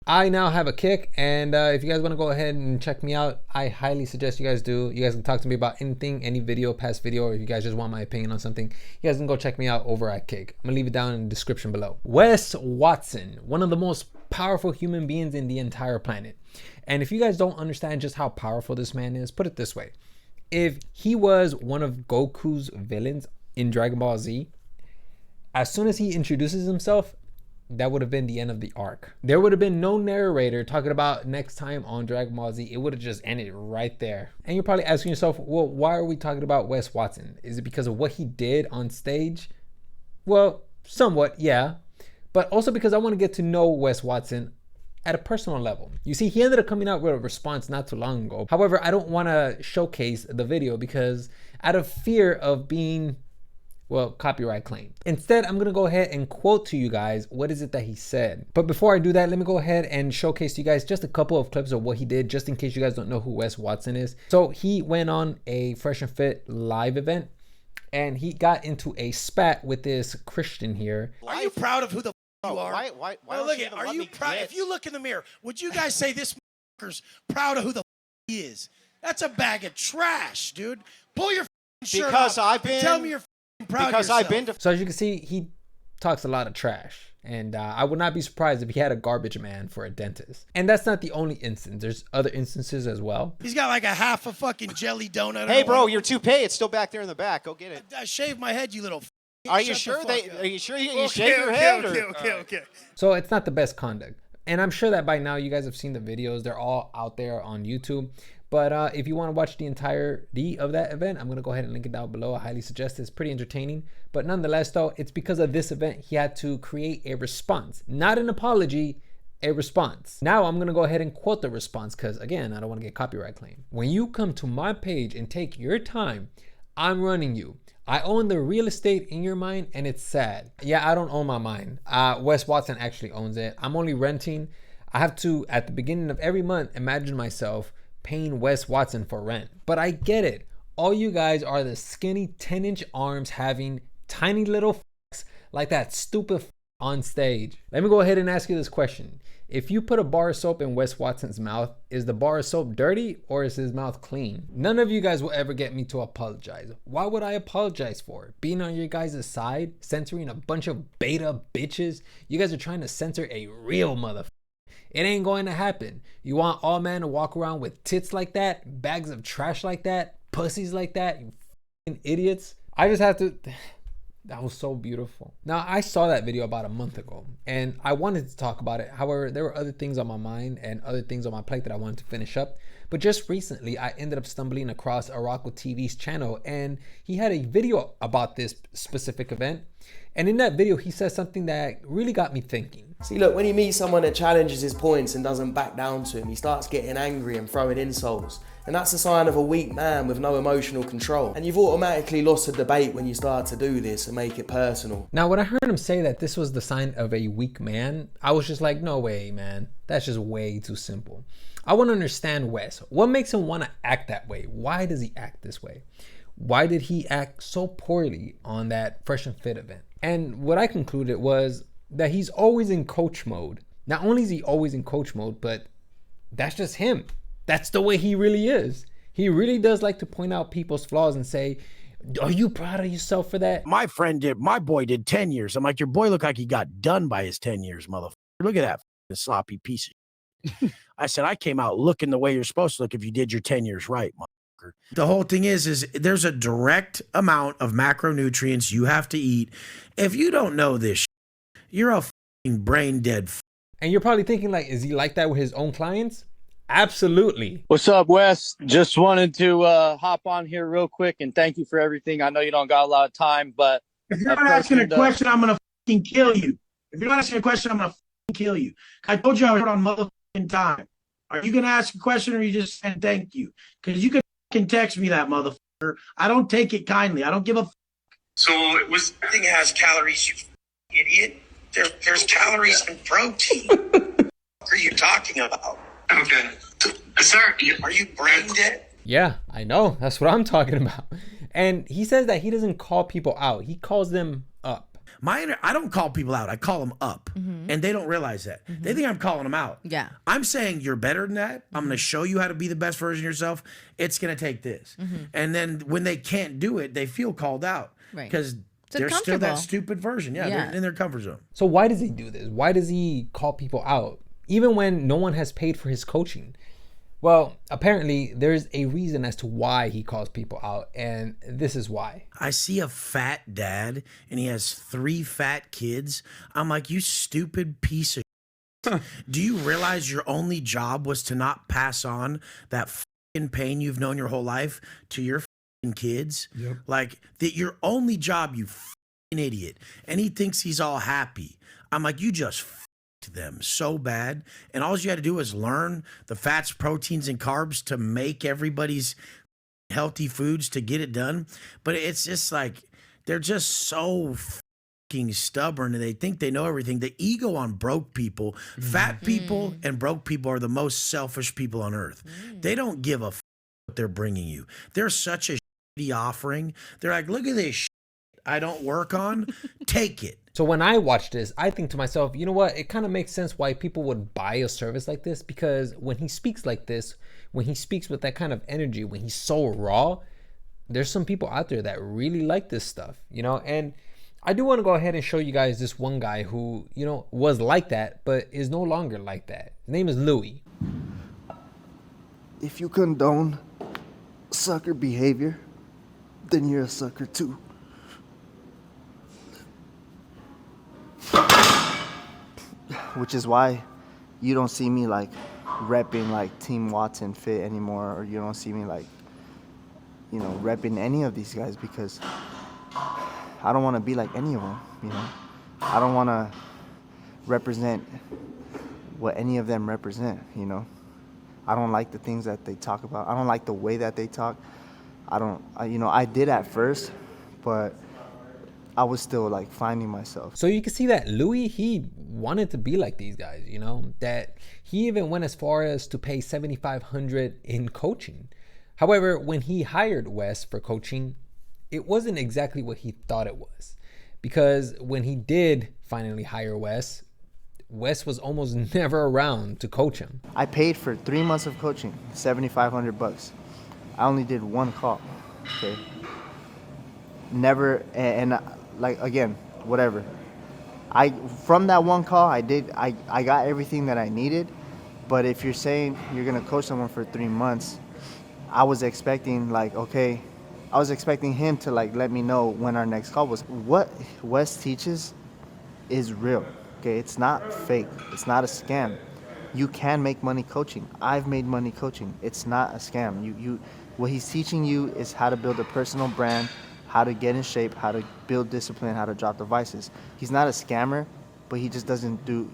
I now have a kick, and if you guys want to go ahead and check me out, I highly suggest you guys do. You guys can talk to me about anything, any video, past video, or if you guys just want my opinion on something, you guys can go check me out over at Kick. I'm gonna leave it down in the description below. Wes Watson, one of the most powerful human beings in the entire planet. And if you guys don't understand just how powerful this man is, put it this way. If he was one of Goku's villains in Dragon Ball Z, as soon as he introduces himself, that would have been the end of the arc. There would have been no narrator talking about next time on Dragon Ball Z. It would have just ended right there. And you're probably asking yourself, well, why are we talking about Wes Watson? Is it because of what he did on stage? Well, somewhat, yeah. But also because I want to get to know Wes Watson at a personal level. You see, he ended up coming out with a response not too long ago. However, I don't want to showcase the video because out of fear of being, well, copyright claimed. Instead, I'm gonna go ahead and quote to you guys what is it that he said. But before I do that, let me go ahead and showcase to you guys just a couple of clips of what he did, just in case you guys don't know who Wes Watson is. So he went on a Fresh and Fit live event and he got into a spat with this Christian here. Are you proud of who the you are? Why well, look at, are you proud? If you look in the mirror, would you guys say this motherfucker's proud of who the he is? That's a bag of trash, dude. Pull your shirt because off I've been. Tell me you're proud because of yourself. I've been to. So as you can see, he talks a lot of trash. And I would not be surprised if he had a garbage man for a dentist. And that's not the only instance. There's other instances as well. He's got like a half a fucking jelly donut. Hey, bro, your toupee, it's still back there in the back. Go get it. I shaved my head, you little. Are you sure are you sure you shave your head? Okay. So it's not the best conduct. And I'm sure that by now you guys have seen the videos. They're all out there on YouTube. But if you want to watch the entirety of that event, I'm going to go ahead and link it down below. I highly suggest it. It's pretty entertaining. But nonetheless, though, it's because of this event, he had to create a response. Not an apology, a response. Now I'm going to go ahead and quote the response because, again, I don't want to get copyright claim. When you come to my page and take your time, I'm running you. I own the real estate in your mind, and it's sad. Yeah, I don't own my mind. Wes Watson actually owns it. I'm only renting. I have to, at the beginning of every month, imagine myself paying Wes Watson for rent. But I get it. All you guys are the skinny 10-inch arms having tiny little f***s like that stupid f*** on stage. Let me go ahead and ask you this question. If you put a bar of soap in Wes Watson's mouth, is the bar of soap dirty or is his mouth clean? None of you guys will ever get me to apologize. Why would I apologize for? Being on your guys' side, censoring a bunch of beta bitches? You guys are trying to censor a real motherfucker. It ain't going to happen. You want all men to walk around with tits like that, bags of trash like that, pussies like that, you fucking idiots. I just have to... That was so beautiful. Now, I saw that video about a month ago and I wanted to talk about it. However, there were other things on my mind and other things on my plate that I wanted to finish up. But just recently, I ended up stumbling across Araco TV's channel and he had a video about this specific event. And in that video, he says something that really got me thinking. See, look, when you meet someone that challenges his points and doesn't back down to him, he starts getting angry and throwing insults. And that's a sign of a weak man with no emotional control. And you've automatically lost a debate when you start to do this and make it personal. Now, when I heard him say that this was the sign of a weak man, I was just like, no way, man. That's just way too simple. I want to understand Wes. What makes him want to act that way? Why does he act this way? Why did he act so poorly on that Fresh and Fit event? And what I concluded was that he's always in coach mode. Not only is he always in coach mode, but that's just him. That's the way he really is. He really does like to point out people's flaws and say, are you proud of yourself for that? My boy did 10 years. I'm like, your boy looked like he got done by his 10 years, motherfucker. Look at that sloppy piece of shit. I said, I came out looking the way you're supposed to look if you did your 10 years right, motherfucker. The whole thing is there's a direct amount of macronutrients you have to eat. If you don't know this shit, you're a fucking brain dead. And you're probably thinking, like, is he like that with his own clients? Absolutely. What's up, Wes? Just wanted to hop on here real quick and thank you for everything. I know you don't got a lot of time, but if you're not asking a question, I'm gonna fucking kill you. If you're not asking a question, I'm gonna fucking kill you. I told you I was on motherfucking time. Are you gonna ask a question or are you just saying thank you? Because you can fucking text me that, motherfucker. I don't take it kindly. I don't give a fuck. So it was thing has calories, you idiot. There's calories in protein. What are you talking about? Okay. Sir, are you brain dead? Yeah, I know. That's what I'm talking about. And he says that he doesn't call people out. He calls them up. I don't call people out. I call them up, and they don't realize that. They think I'm calling them out. Yeah. I'm saying you're better than that. I'm going to show you how to be the best version of yourself. It's going to take this. And then when they can't do it, they feel called out Right. because they're still that uncomfortable. stupid version. Yeah, Yeah. they're in their comfort zone. So why does he do this? Why does he call people out? Even when no one has paid for his coaching? Well, apparently there's a reason as to why he calls people out, and this is why. I see a fat dad and he has 3 fat kids. I'm like, you stupid piece of shit. Do you realize your only job was to not pass on that fucking pain you've known your whole life to your fucking kids? Yep. Like, that your only job, you fucking idiot. And he thinks he's all happy. I'm like, you just them so bad, and all you had to do is learn the fats, proteins, and carbs to make everybody's healthy foods to get it done. But it's just like they're just so fucking stubborn, and they think they know everything. The ego on broke people, fat people, and broke people are the most selfish people on earth. They don't give a what they're bringing you. They're such a shitty offering. They're like, look at this shit I don't work on. Take it. So when I watch this, I think to myself, you know what? It kind of makes sense why people would buy a service like this, because when he speaks like this, when he speaks with that kind of energy, when he's so raw, there's some people out there that really like this stuff, you know? And I do want to go ahead and show you guys this one guy who, you know, was like that, but is no longer like that. His name is Louis. If you condone sucker behavior, then you're a sucker too. Which is why you don't see me like repping like Team Watson Fit anymore, or you don't see me like, you know, repping any of these guys, because I don't want to be like any of them, you know. I don't want to represent what any of them represent, you know. I don't like the things that they talk about. I don't like the way that they talk. You know, I did at first, but I was still like finding myself. So you can see that Louis, he wanted to be like these guys, you know, that he even went as far as to pay $7,500 in coaching. However, when he hired Wes for coaching, it wasn't exactly what he thought it was, because when he did finally hire Wes was almost never around to coach him. I paid for 3 months of coaching, $7,500. I only did 1 call, okay? Never, and like, again, whatever. From that 1 call, I got everything that I needed. But if you're saying you're gonna coach someone for 3 months, I was expecting like, okay, I was expecting him to like let me know when our next call was. What Wes teaches is real, okay? It's not fake. It's not a scam. You can make money coaching. I've made money coaching. It's not a scam. What he's teaching you is how to build a personal brand, how to get in shape, how to build discipline, how to drop the vices. He's not a scammer, but he just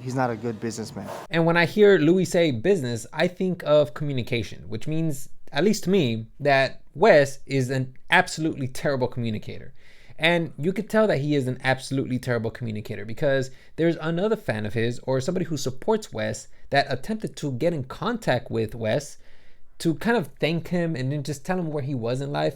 he's not a good businessman. And when I hear Louis say business, I think of communication, which means, at least to me, that Wes is an absolutely terrible communicator. And you could tell that he is an absolutely terrible communicator, because there's another fan of his, or somebody who supports Wes, that attempted to get in contact with Wes to kind of thank him and then just tell him where he was in life.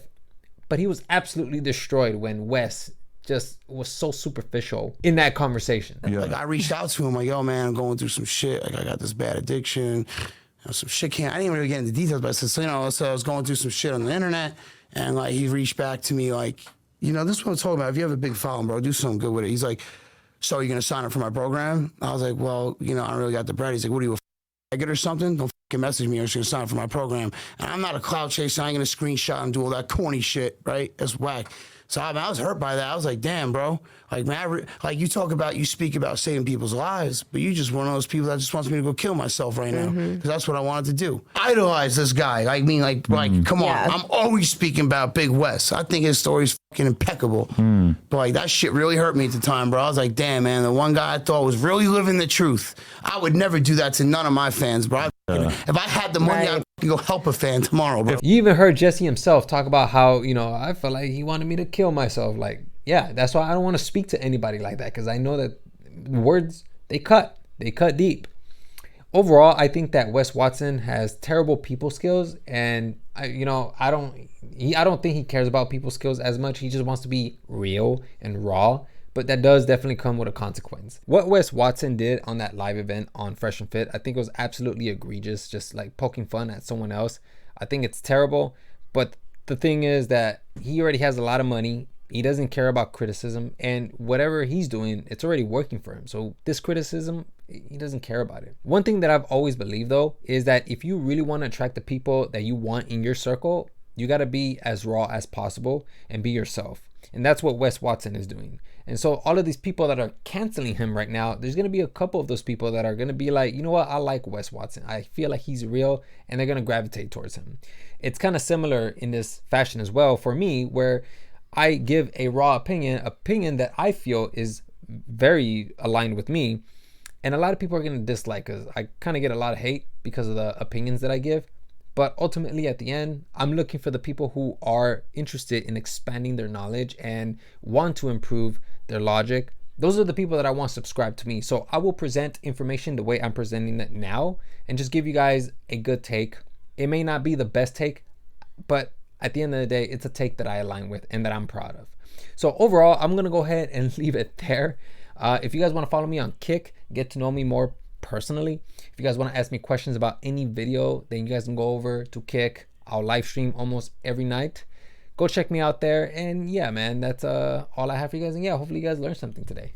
But he was absolutely destroyed when Wes just was so superficial in that conversation. Like, I reached out to him like, yo, man, I'm going through some shit. Like, I got this bad addiction. You know, some shit I didn't really get into details, but I said, so, you know, so I was going through some shit on the internet. And like, he reached back to me like, you know, this is what I'm talking about. If you have a big following, bro, do something good with it. He's like, so are you going to sign up for my program? I was like, well, you know, I don't really got the bread. He's like, what are you, a faggot or something? Don't fucking message me. I'm just going to sign up for my program. And I'm not a cloud chaser. I ain't going to screenshot and do all that corny shit, right? That's whack. So I was hurt by that. I was like, damn, bro. Like, man, like you speak about saving people's lives, but you just one of those people that just wants me to go kill myself right now, because that's what I wanted to do. Idolize this guy. I mean, like, come on. I'm always speaking about Big Wes. I think his story's fucking impeccable. But like, that shit really hurt me at the time, bro. I was like, damn, man, the one guy I thought was really living the truth. I would never do that to none of my fans, bro. If I had the money, I'd go help a fan tomorrow, bro. You even heard Jesse himself talk about how, you know, I felt like he wanted me to kill myself. Like, yeah, that's why I don't want to speak to anybody like that, because I know that words, they cut deep. Overall, I think that Wes Watson has terrible people skills, and I don't think he cares about people skills as much. He just wants to be real and raw. but that does definitely come with a consequence. What Wes Watson did on that live event on Fresh and Fit, I think it was absolutely egregious, just like poking fun at someone else. I think it's terrible, but the thing is that he already has a lot of money. He doesn't care about criticism, and whatever he's doing, it's already working for him. So this criticism, he doesn't care about it. One thing that I've always believed though, is that if you really want to attract the people that you want in your circle, you got to be as raw as possible and be yourself. And that's what Wes Watson is doing. And so all of these people that are canceling him right now, there's going to be a couple of those people that are going to be like, you know what, I like Wes Watson. I feel like he's real, and they're going to gravitate towards him. It's kind of similar in this fashion as well for me, where I give a raw opinion that I feel is very aligned with me. And a lot of people are going to dislike, because I kind of get a lot of hate because of the opinions that I give. But ultimately, at the end, I'm looking for the people who are interested in expanding their knowledge and want to improve their logic. Those are the people that I want to subscribe to me. So I will present information the way I'm presenting it now and just give you guys a good take. It may not be the best take, but at the end of the day, it's a take that I align with and that I'm proud of. So overall, I'm going to go ahead and leave it there. If you guys want to follow me on Kick, get to know me more personally. If you guys want to ask me questions about any video, then you guys can go over to Kick. I'll live stream almost every night. Go check me out there. And yeah, man, that's all I have for you guys. And yeah, hopefully you guys learned something today.